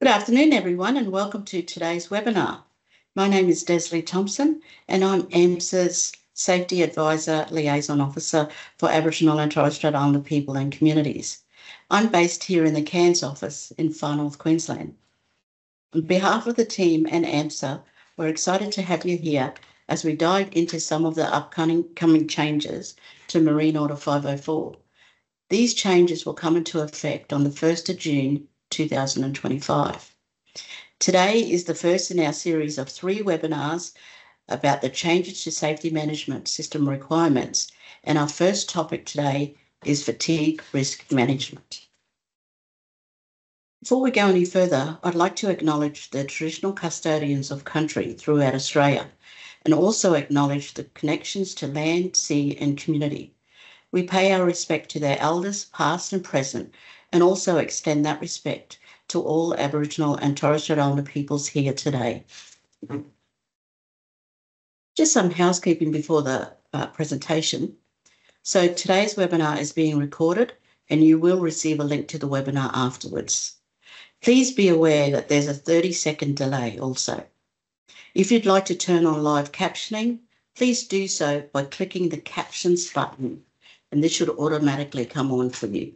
Good afternoon, everyone, and welcome to today's webinar. My name is Desley Thompson, and I'm AMSA's Safety Advisor Liaison Officer for Aboriginal and Torres Strait Islander people and communities. I'm based here in the Cairns office in Far North Queensland. On behalf of the team and AMSA, we're excited to have you here as we dive into some of the upcoming changes to Marine Order 504. These changes will come into effect on the 1st of June 2025. Today is the first in our series of 3 webinars about the changes to safety management system requirements, and our first topic today is fatigue risk management. Before we go any further, I'd like to acknowledge the traditional custodians of country throughout Australia and also acknowledge the connections to land, sea and community. We pay our respect to their elders, past and present, and also extend that respect to all Aboriginal and Torres Strait Islander peoples here today. Just some housekeeping before the presentation. So today's webinar is being recorded and you will receive a link to the webinar afterwards. Please be aware that there's a 30-second delay also. If you'd like to turn on live captioning, please do so by clicking the captions button, and this should automatically come on for you.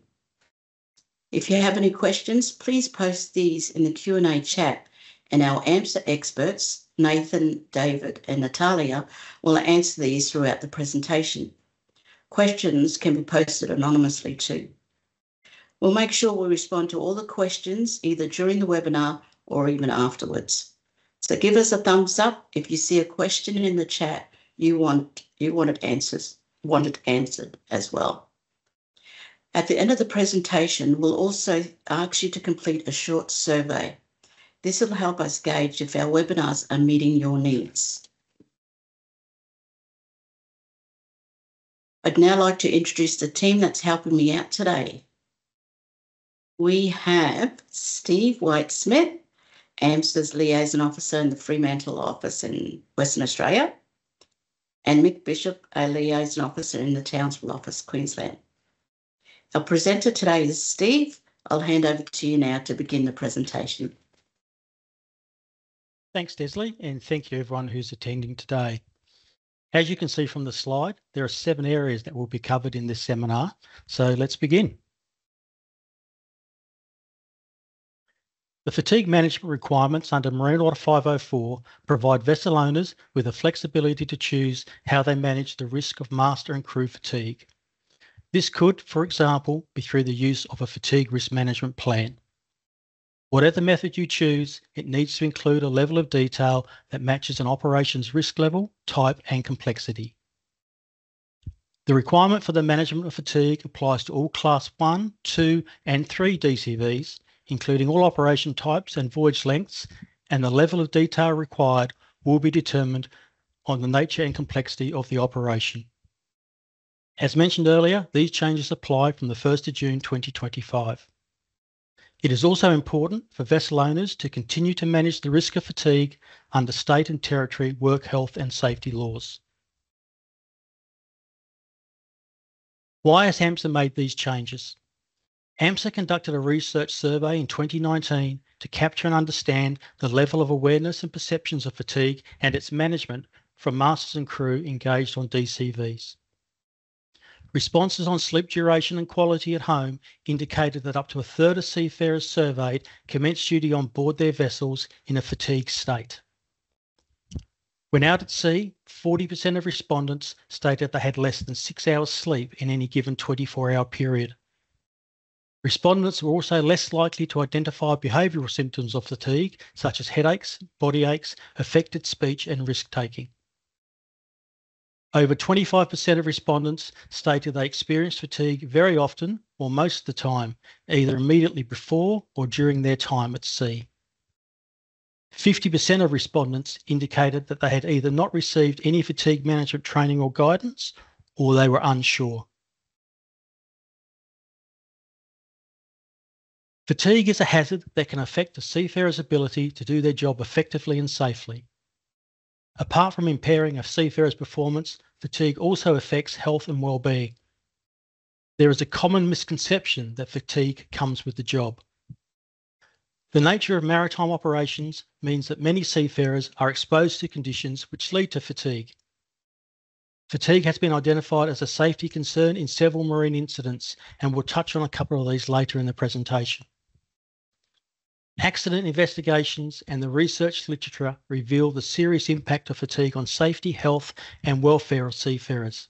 If you have any questions, please post these in the Q&A chat, and our AMSA experts, Nathan, David and Natalia, will answer these throughout the presentation. Questions can be posted anonymously too. We'll make sure we respond to all the questions either during the webinar or even afterwards. So give us a thumbs up if you see a question in the chat you want it answered as well. At the end of the presentation, we'll also ask you to complete a short survey. This will help us gauge if our webinars are meeting your needs. I'd now like to introduce the team that's helping me out today. We have Steve White-Smith, AMSA's Liaison Officer in the Fremantle office in Western Australia, and Mick Bishop, a Liaison Officer in the Townsville office, Queensland. Our presenter today is Steve. I'll hand over to you now to begin the presentation. Thanks, Desley, and thank you everyone who's attending today. As you can see from the slide, there are 7 areas that will be covered in this seminar, so let's begin. The fatigue management requirements under Marine Order 504 provide vessel owners with the flexibility to choose how they manage the risk of master and crew fatigue. This could, for example, be through the use of a fatigue risk management plan. Whatever method you choose, it needs to include a level of detail that matches an operation's risk level, type and complexity. The requirement for the management of fatigue applies to all Class 1, 2 and 3 DCVs, including all operation types and voyage lengths, and the level of detail required will be determined on the nature and complexity of the operation. As mentioned earlier, these changes apply from the 1st of June 2025. It is also important for vessel owners to continue to manage the risk of fatigue under state and territory work health and safety laws. Why has AMSA made these changes? AMSA conducted a research survey in 2019 to capture and understand the level of awareness and perceptions of fatigue and its management from masters and crew engaged on DCVs. Responses on sleep duration and quality at home indicated that up to a third of seafarers surveyed commenced duty on board their vessels in a fatigue state. When out at sea, 40% of respondents stated they had less than 6 hours sleep in any given 24-hour period. Respondents were also less likely to identify behavioural symptoms of fatigue, such as headaches, body aches, affected speech and risk-taking. Over 25% of respondents stated they experienced fatigue very often or most of the time, either immediately before or during their time at sea. 50% of respondents indicated that they had either not received any fatigue management training or guidance, or they were unsure. Fatigue is a hazard that can affect a seafarer's ability to do their job effectively and safely. Apart from impairing a seafarer's performance, fatigue also affects health and well-being. There is a common misconception that fatigue comes with the job. The nature of maritime operations means that many seafarers are exposed to conditions which lead to fatigue. Fatigue has been identified as a safety concern in several marine incidents, and we'll touch on a couple of these later in the presentation. Accident investigations and the research literature reveal the serious impact of fatigue on safety, health, and welfare of seafarers.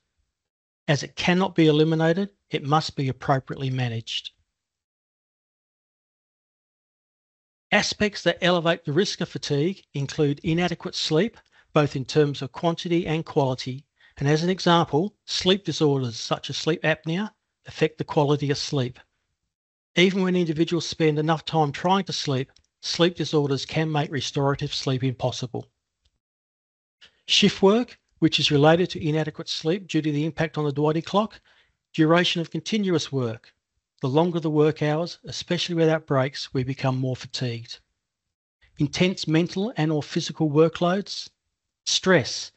As it cannot be eliminated, it must be appropriately managed. Aspects that elevate the risk of fatigue include inadequate sleep, both in terms of quantity and quality. And as an example, sleep disorders such as sleep apnea affect the quality of sleep. Even when individuals spend enough time trying to sleep, sleep disorders can make restorative sleep impossible. Shift work, which is related to inadequate sleep due to the impact on the Dwighty clock. Duration of continuous work. The longer the work hours, especially without breaks, we become more fatigued. Intense mental and or physical workloads. Stress.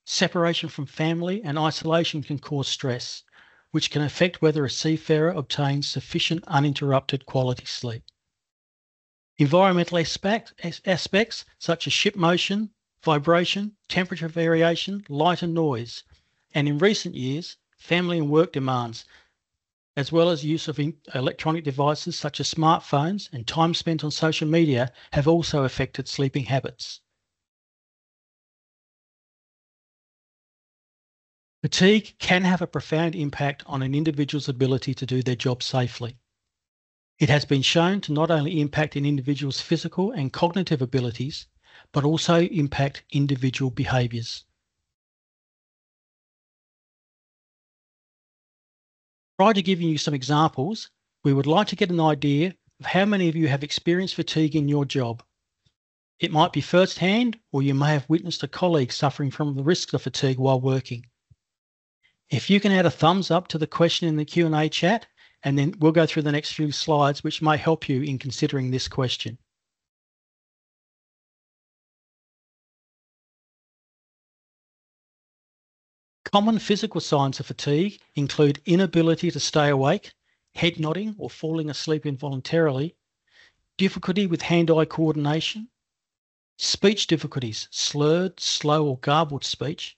Separation from family and isolation can cause stress, which can affect whether a seafarer obtains sufficient uninterrupted quality sleep. Environmental aspects such as ship motion, vibration, temperature variation, light and noise, and in recent years, family and work demands, as well as use of electronic devices such as smartphones and time spent on social media have also affected sleeping habits. Fatigue can have a profound impact on an individual's ability to do their job safely. It has been shown to not only impact an individual's physical and cognitive abilities, but also impact individual behaviours. Prior to giving you some examples, we would like to get an idea of how many of you have experienced fatigue in your job. It might be first-hand, or you may have witnessed a colleague suffering from the risks of fatigue while working. If you can add a thumbs up to the question in the Q&A chat, and then we'll go through the next few slides, which may help you in considering this question. Common physical signs of fatigue include inability to stay awake, head nodding or falling asleep involuntarily, difficulty with hand-eye coordination, speech difficulties, slurred, slow or garbled speech,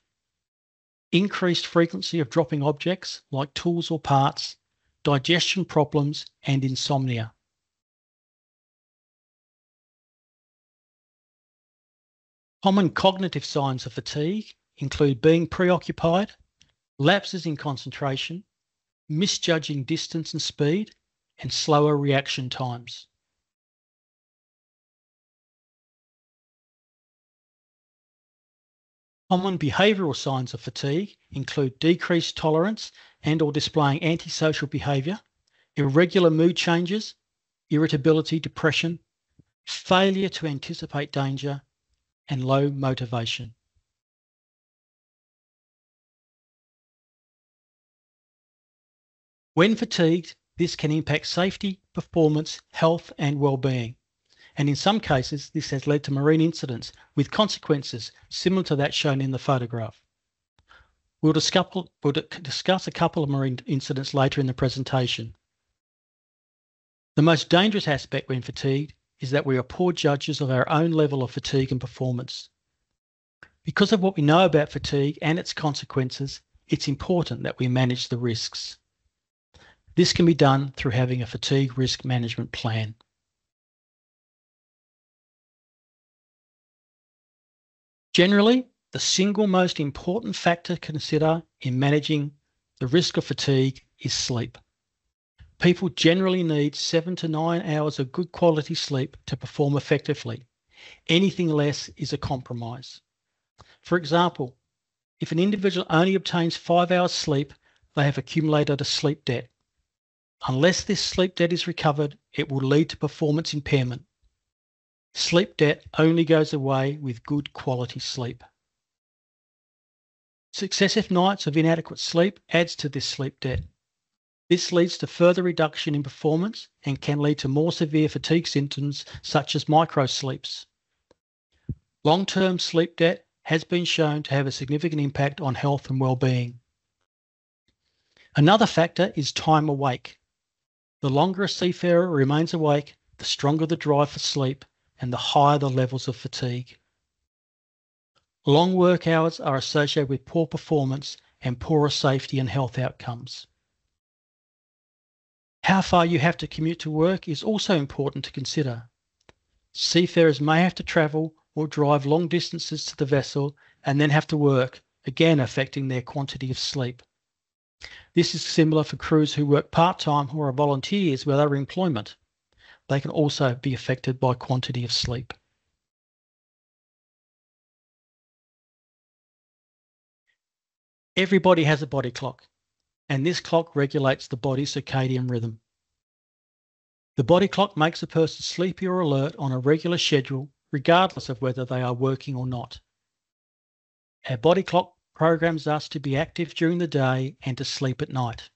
increased frequency of dropping objects like tools or parts, digestion problems, and insomnia. Common cognitive signs of fatigue include being preoccupied, lapses in concentration, misjudging distance and speed, and slower reaction times. Common behavioural signs of fatigue include decreased tolerance and or displaying antisocial behaviour, irregular mood changes, irritability, depression, failure to anticipate danger, and low motivation. When fatigued, this can impact safety, performance, health, and well-being. And in some cases, this has led to marine incidents with consequences similar to that shown in the photograph. We'll discuss a couple of marine incidents later in the presentation. The most dangerous aspect when fatigued is that we are poor judges of our own level of fatigue and performance. Because of what we know about fatigue and its consequences, it's important that we manage the risks. This can be done through having a fatigue risk management plan. Generally, the single most important factor to consider in managing the risk of fatigue is sleep. People generally need 7 to 9 hours of good quality sleep to perform effectively. Anything less is a compromise. For example, if an individual only obtains 5 hours sleep, they have accumulated a sleep debt. Unless this sleep debt is recovered, it will lead to performance impairment. Sleep debt only goes away with good quality sleep. Successive nights of inadequate sleep adds to this sleep debt. This leads to further reduction in performance and can lead to more severe fatigue symptoms such as microsleeps. Long-term sleep debt has been shown to have a significant impact on health and well-being. Another factor is time awake. The longer a seafarer remains awake, the stronger the drive for sleep and the higher the levels of fatigue. Long work hours are associated with poor performance and poorer safety and health outcomes. How far you have to commute to work is also important to consider. Seafarers may have to travel or drive long distances to the vessel and then have to work, again affecting their quantity of sleep. This is similar for crews who work part-time or are volunteers with other employment. They can also be affected by quantity of sleep. Everybody has a body clock, and this clock regulates the body's circadian rhythm. The body clock makes a person sleepy or alert on a regular schedule, regardless of whether they are working or not. Our body clock programs us to be active during the day and to sleep at night.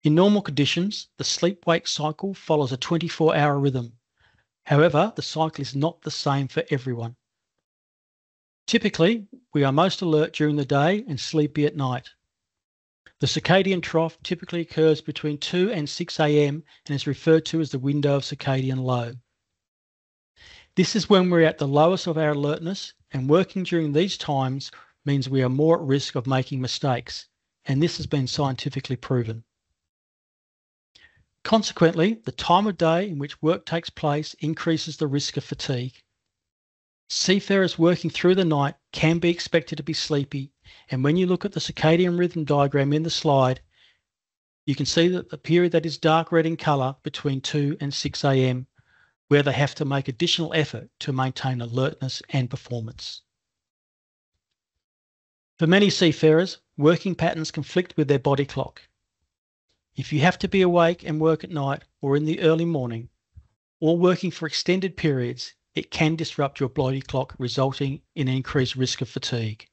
In normal conditions, the sleep-wake cycle follows a 24-hour rhythm. However, the cycle is not the same for everyone. Typically, we are most alert during the day and sleepy at night. The circadian trough typically occurs between 2 and 6 a.m. and is referred to as the window of circadian low. This is when we're at the lowest of our alertness, and working during these times means we are more at risk of making mistakes, and this has been scientifically proven. Consequently, the time of day in which work takes place increases the risk of fatigue. Seafarers working through the night can be expected to be sleepy, and when you look at the circadian rhythm diagram in the slide, you can see that the period that is dark red in colour between 2 and 6 a.m, where they have to make additional effort to maintain alertness and performance. For many seafarers, working patterns conflict with their body clock. If you have to be awake and work at night or in the early morning, or working for extended periods, it can disrupt your body clock, resulting in an increased risk of fatigue.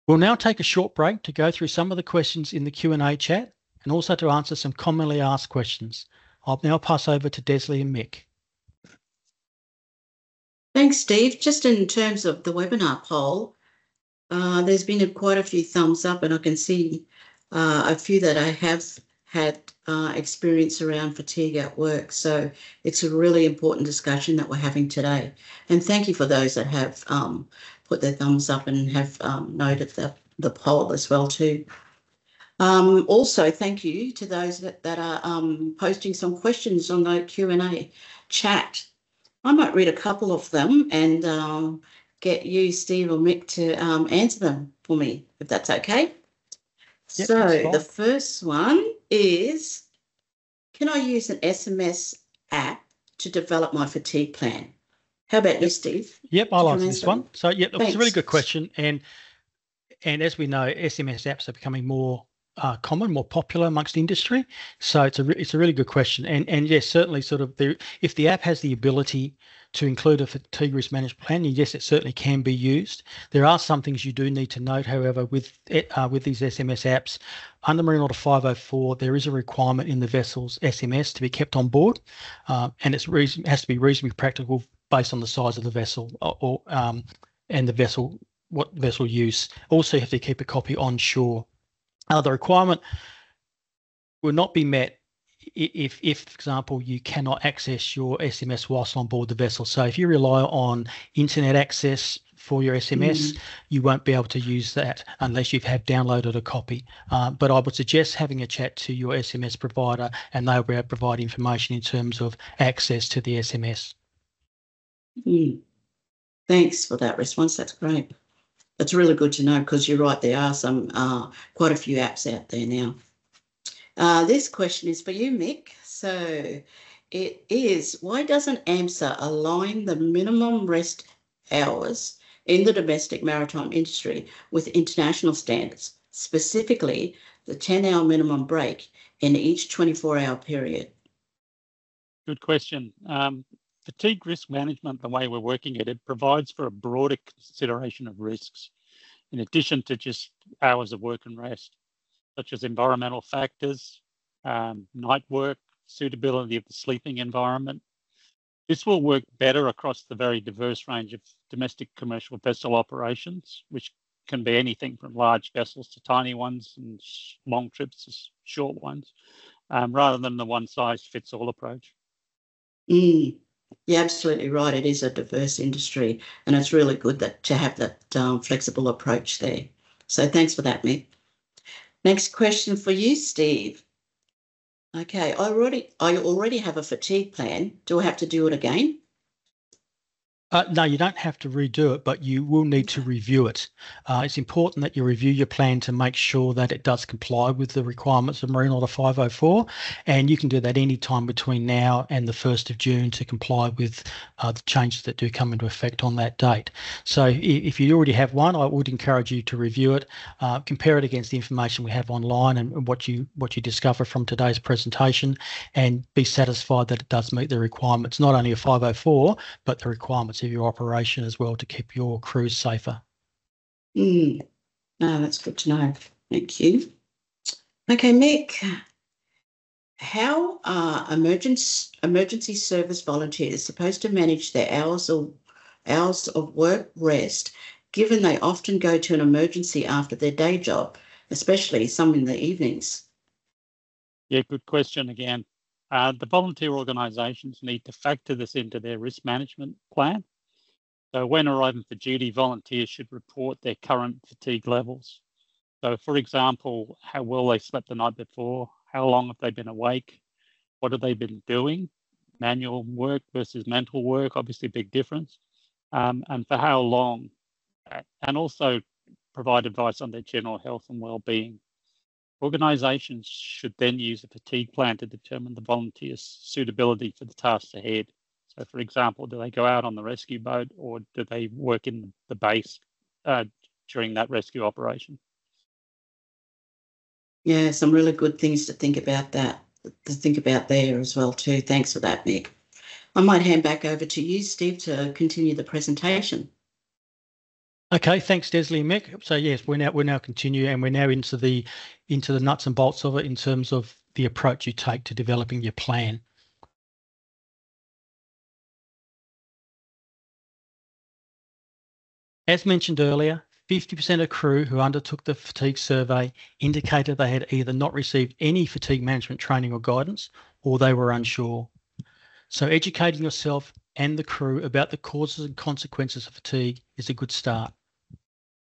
We'll now take a short break to go through some of the questions in the Q&A chat and also to answer some commonly asked questions. I'll now pass over to Desley and Mick. Thanks, Steve. Just in terms of the webinar poll, there's been quite a few thumbs up, and I can see a few that I have had experience around fatigue at work. So it's a really important discussion that we're having today. And thank you for those that have put their thumbs up and have noted the poll as well too. Also, thank you to those that are posting some questions on the Q&A chat. I might read a couple of them and get you, Steve or Mick, to answer them for me, if that's okay. Yep, so the first one is, can I use an SMS app to develop my fatigue plan? How about you, Steve? Yep, I'll answer this one. So, yeah, it's a really good question. And as we know, SMS apps are becoming more common, more popular amongst industry. So it's a really good question. And yes, certainly sort of if the app has the ability to include a fatigue risk management plan, yes, it certainly can be used. There are some things you do need to note, however, with these SMS apps. Under Marine Order 504, there is a requirement in the vessel's SMS to be kept on board, and it has to be reasonably practical based on the size of the vessel and the vessel, what vessel use. Also, you have to keep a copy on shore. The requirement will not be met if, for example, you cannot access your SMS whilst on board the vessel. So if you rely on internet access for your SMS, you won't be able to use that unless you have downloaded a copy. But I would suggest having a chat to your SMS provider, and they'll be able to provide information in terms of access to the SMS. Thanks for that response. That's great. It's really good to know, because you're right, there are some quite a few apps out there now. This question is for you, Mick. So it is, why doesn't AMSA align the minimum rest hours in the domestic maritime industry with international standards, specifically the 10-hour minimum break in each 24-hour period? Good question. Fatigue risk management, the way we're working it provides for a broader consideration of risks, in addition to just hours of work and rest, such as environmental factors, night work, suitability of the sleeping environment. This will work better across the very diverse range of domestic commercial vessel operations, which can be anything from large vessels to tiny ones and long trips to short ones, rather than the one-size-fits-all approach. You're absolutely right. It is a diverse industry, and it's really good to have that flexible approach there. So thanks for that, Mick. Next question for you, Steve. Okay, I already have a fatigue plan. Do I have to do it again? No, you don't have to redo it, but you will need to review it. It's important that you review your plan to make sure that it does comply with the requirements of Marine Order 504, and you can do that any time between now and the 1st of June to comply with the changes that do come into effect on that date. So if you already have one, I would encourage you to review it, compare it against the information we have online and what you discover from today's presentation, and be satisfied that it does meet the requirements, not only of 504, but the requirements of your operation as well, to keep your crews safer. No, that's good to know. Thank you. Okay, Mick, how are emergency service volunteers supposed to manage their hours of work rest, given they often go to an emergency after their day job, especially some in the evenings? Yeah, good question again. The volunteer organisations need to factor this into their risk management plan. So when arriving for duty, volunteers should report their current fatigue levels. So for example, how well they slept the night before, how long have they been awake, what have they been doing, manual work versus mental work, obviously a big difference, and for how long, and also provide advice on their general health and well-being. Organisations should then use a fatigue plan to determine the volunteer's suitability for the tasks ahead. So, for example, do they go out on the rescue boat, or do they work in the base during that rescue operation? Yeah, some really good things to think about there as well too. Thanks for that, Mick. I might hand back over to you, Steve, to continue the presentation. Okay, thanks, Desley and Mick. So yes, we're now continue, and we're now into the nuts and bolts of it in terms of the approach you take to developing your plan. As mentioned earlier, 50% of crew who undertook the fatigue survey indicated they had either not received any fatigue management training or guidance, or they were unsure. So educating yourself and the crew about the causes and consequences of fatigue is a good start.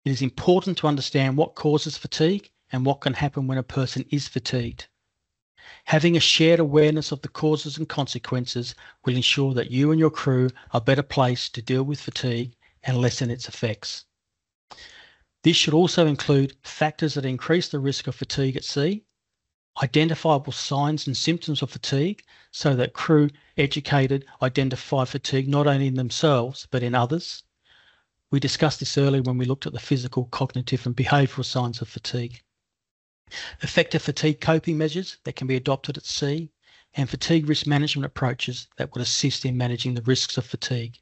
It is important to understand what causes fatigue and what can happen when a person is fatigued. Having a shared awareness of the causes and consequences will ensure that you and your crew are better placed to deal with fatigue and lessen its effects. This should also include factors that increase the risk of fatigue at sea, identifiable signs and symptoms of fatigue, so that crew educated identify fatigue not only in themselves but in others. We discussed this earlier when we looked at the physical, cognitive and behavioural signs of fatigue. Effective fatigue coping measures that can be adopted at sea, and fatigue risk management approaches that would assist in managing the risks of fatigue.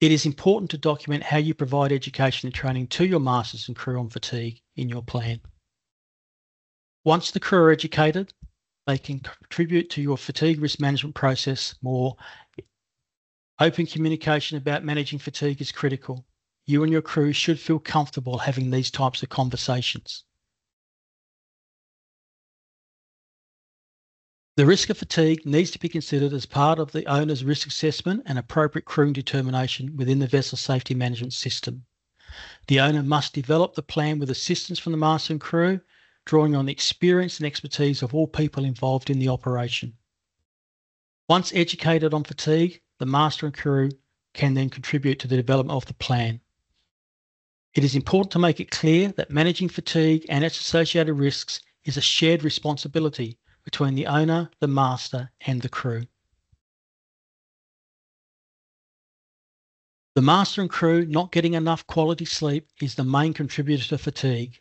It is important to document how you provide education and training to your masters and crew on fatigue in your plan. Once the crew are educated, they can contribute to your fatigue risk management process more. Open communication about managing fatigue is critical. You and your crew should feel comfortable having these types of conversations. The risk of fatigue needs to be considered as part of the owner's risk assessment and appropriate crewing determination within the vessel safety management system. The owner must develop the plan with assistance from the master and crew, drawing on the experience and expertise of all people involved in the operation. Once educated on fatigue, the master and crew can then contribute to the development of the plan. It is important to make it clear that managing fatigue and its associated risks is a shared responsibility between the owner, the master and the crew. The master and crew not getting enough quality sleep is the main contributor to fatigue.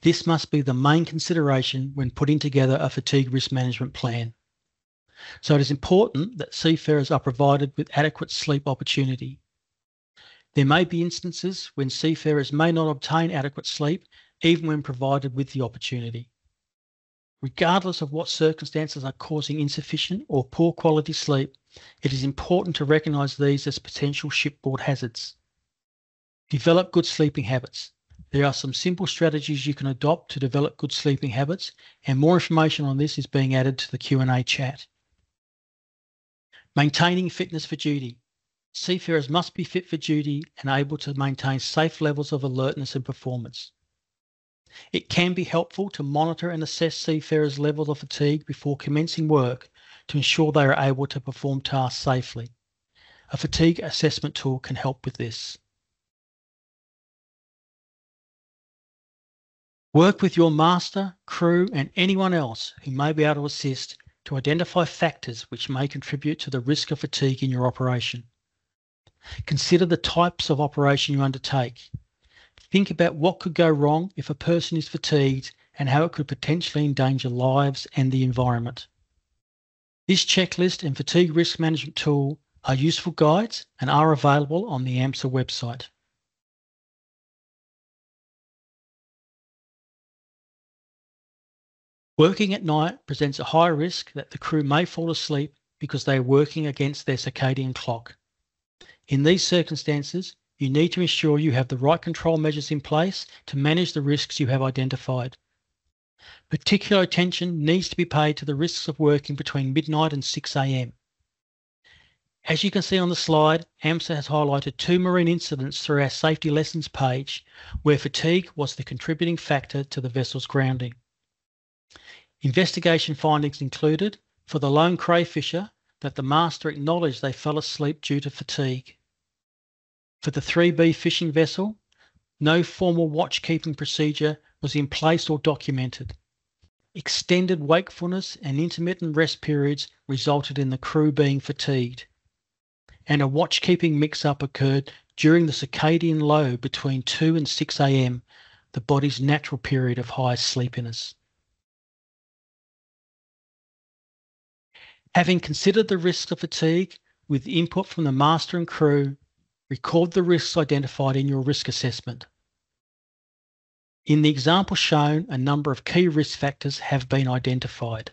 This must be the main consideration when putting together a fatigue risk management plan. So it is important that seafarers are provided with adequate sleep opportunity. There may be instances when seafarers may not obtain adequate sleep, even when provided with the opportunity. Regardless of what circumstances are causing insufficient or poor quality sleep, it is important to recognise these as potential shipboard hazards. Develop good sleeping habits. There are some simple strategies you can adopt to develop good sleeping habits, and more information on this is being added to the Q&A chat. Maintaining fitness for duty. Seafarers must be fit for duty and able to maintain safe levels of alertness and performance. It can be helpful to monitor and assess seafarers' levels of fatigue before commencing work to ensure they are able to perform tasks safely. A fatigue assessment tool can help with this. Work with your master, crew, and anyone else who may be able to assist to identify factors which may contribute to the risk of fatigue in your operation. Consider the types of operation you undertake. Think about what could go wrong if a person is fatigued and how it could potentially endanger lives and the environment. This checklist and fatigue risk management tool are useful guides and are available on the AMSA website. Working at night presents a high risk that the crew may fall asleep because they are working against their circadian clock. In these circumstances, you need to ensure you have the right control measures in place to manage the risks you have identified. Particular attention needs to be paid to the risks of working between midnight and 6 a.m. As you can see on the slide, AMSA has highlighted 2 marine incidents through our safety lessons page where fatigue was the contributing factor to the vessel's grounding. Investigation findings included, for the lone crayfisher, that the master acknowledged they fell asleep due to fatigue. For the 3B fishing vessel, no formal watch-keeping procedure was in place or documented. Extended wakefulness and intermittent rest periods resulted in the crew being fatigued. And a watch-keeping mix-up occurred during the circadian low between 2 and 6 a.m., the body's natural period of highest sleepiness. Having considered the risks of fatigue with input from the master and crew, record the risks identified in your risk assessment. In the example shown, a number of key risk factors have been identified.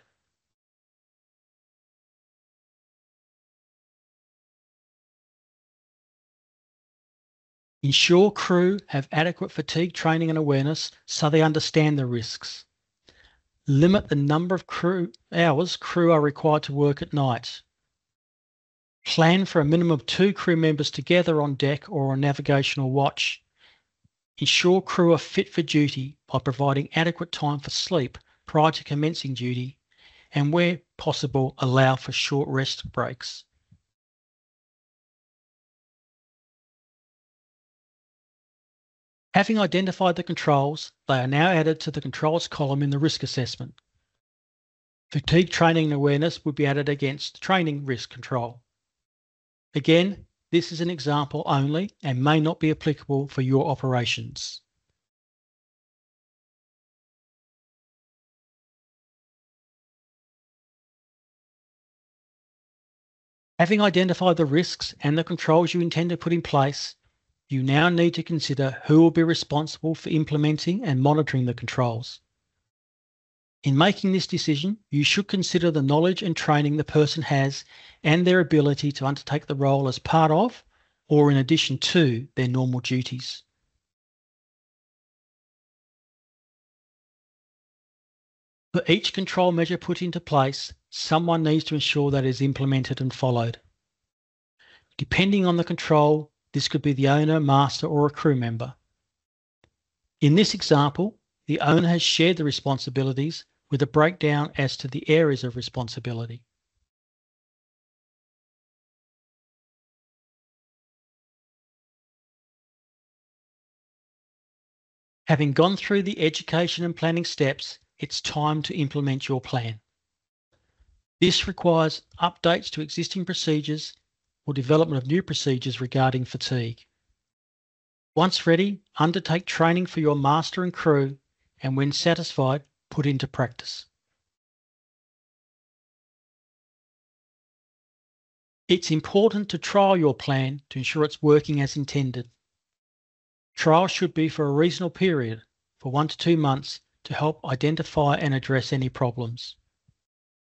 Ensure crew have adequate fatigue training and awareness so they understand the risks. Limit the number of hours crew are required to work at night. Plan for a minimum of 2 crew members together on deck or on navigational watch. Ensure crew are fit for duty by providing adequate time for sleep prior to commencing duty, and where possible, allow for short rest breaks. Having identified the controls, they are now added to the controls column in the risk assessment. Fatigue training and awareness would be added against training risk control. Again, this is an example only and may not be applicable for your operations. Having identified the risks and the controls you intend to put in place, you now need to consider who will be responsible for implementing and monitoring the controls. In making this decision, you should consider the knowledge and training the person has and their ability to undertake the role as part of or in addition to their normal duties. For each control measure put into place, someone needs to ensure that it is implemented and followed. Depending on the control, this could be the owner, master, or a crew member. In this example, the owner has shared the responsibilities with a breakdown as to the areas of responsibility. Having gone through the education and planning steps, it's time to implement your plan. This requires updates to existing procedures or development of new procedures regarding fatigue. Once ready, undertake training for your master and crew, and when satisfied, put into practice. It's important to trial your plan to ensure it's working as intended. Trial should be for a reasonable period, for 1 to 2 months, to help identify and address any problems.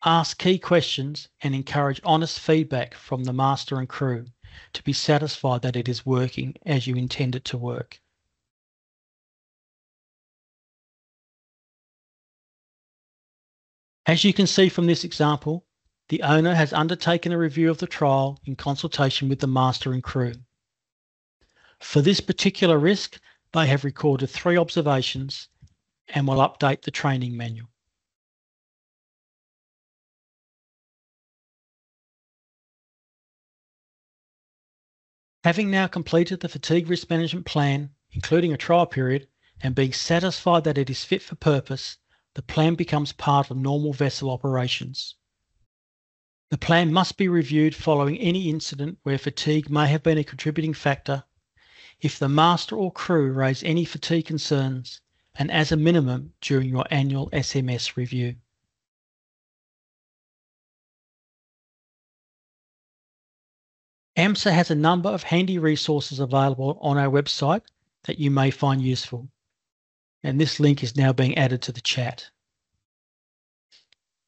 Ask key questions and encourage honest feedback from the master and crew to be satisfied that it is working as you intend it to work. As you can see from this example, the owner has undertaken a review of the trial in consultation with the master and crew. For this particular risk, they have recorded 3 observations and will update the training manual. Having now completed the fatigue risk management plan, including a trial period, and being satisfied that it is fit for purpose, the plan becomes part of normal vessel operations. The plan must be reviewed following any incident where fatigue may have been a contributing factor, if the master or crew raise any fatigue concerns, and as a minimum during your annual SMS review. AMSA has a number of handy resources available on our website that you may find useful, and this link is now being added to the chat.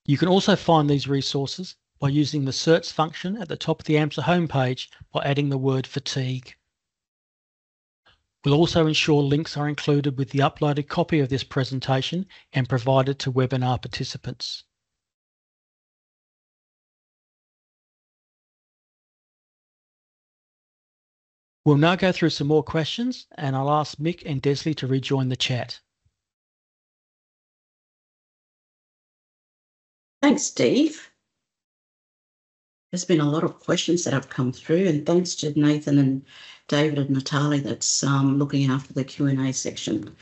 You can also find these resources by using the search function at the top of the AMSA homepage by adding the word fatigue. We'll also ensure links are included with the uploaded copy of this presentation and provided to webinar participants. We'll now go through some more questions, and I'll ask Mick and Desley to rejoin the chat. Thanks, Steve. There's been a lot of questions that have come through, and thanks to Nathan and David and Natalie that's looking after the Q&A section.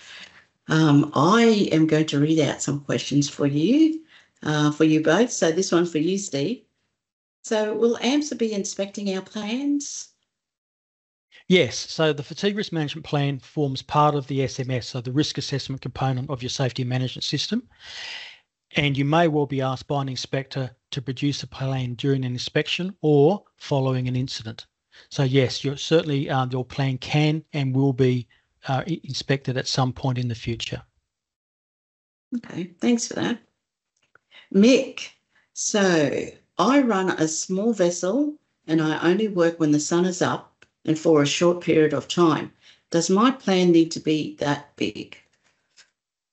I am going to read out some questions for you both. So this one for you, Steve. So will AMSA be inspecting our plans? Yes, so the fatigue risk management plan forms part of the SMS, so the risk assessment component of your safety management system. And you may well be asked by an inspector to produce a plan during an inspection or following an incident. So yes, you're certainly your plan can and will be inspected at some point in the future. Okay, thanks for that. Mick, so I run a small vessel and I only work when the sun is up and for a short period of time. Does my plan need to be that big?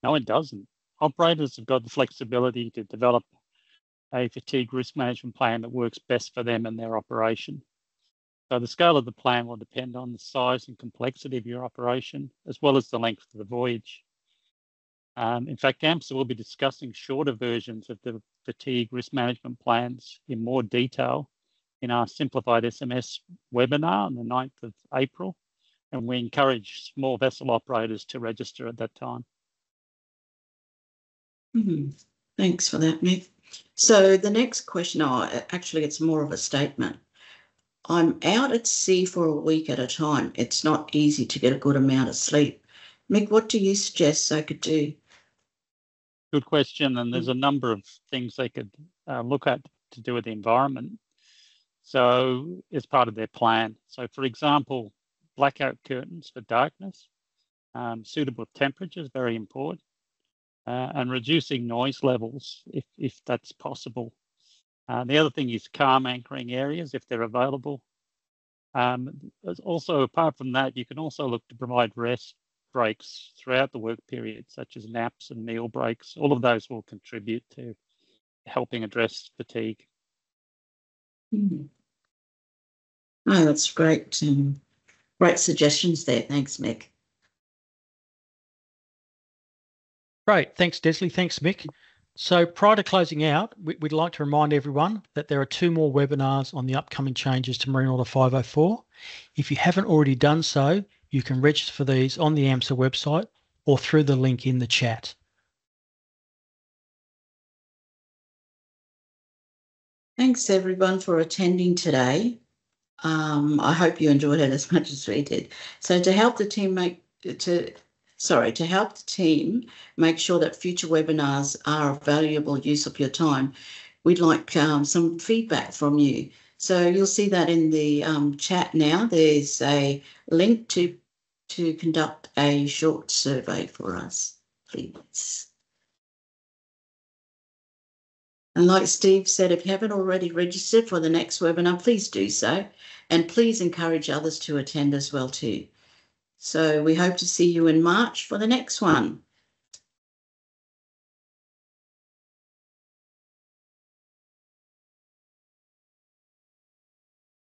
No, it doesn't. Operators have got the flexibility to develop a fatigue risk management plan that works best for them and their operation. So the scale of the plan will depend on the size and complexity of your operation, as well as the length of the voyage. In fact, AMSA will be discussing shorter versions of the fatigue risk management plans in more detail in our simplified SMS webinar on the 9th of April, and we encourage small vessel operators to register at that time. Thanks for that, Mick. So the next question, actually it's more of a statement. I'm out at sea for a week at a time. It's not easy to get a good amount of sleep. Mick, what do you suggest I could do? Good question, and there's a number of things they could look at to do with the environment. So as part of their plan. So for example, blackout curtains for darkness, suitable temperature is very important, and reducing noise levels if that's possible. The other thing is calm anchoring areas if they're available. Also, apart from that, you can also look to provide rest breaks throughout the work period, such as naps and meal breaks. All of those will contribute to helping address fatigue. Oh, that's great. Great suggestions there. Thanks, Mick. Great. Thanks, Desley. Thanks, Mick. So prior to closing out, we'd like to remind everyone that there are 2 more webinars on the upcoming changes to Marine Order 504. If you haven't already done so, you can register for these on the AMSA website or through the link in the chat. Thanks, everyone, for attending today. I hope you enjoyed it as much as we did. So to help the team make sure that future webinars are a valuable use of your time, we'd like some feedback from you. So you'll see that in the chat now. There's a link to conduct a short survey for us, please. And like Steve said, if you haven't already registered for the next webinar, please do so. And please encourage others to attend as well too. So we hope to see you in March for the next one.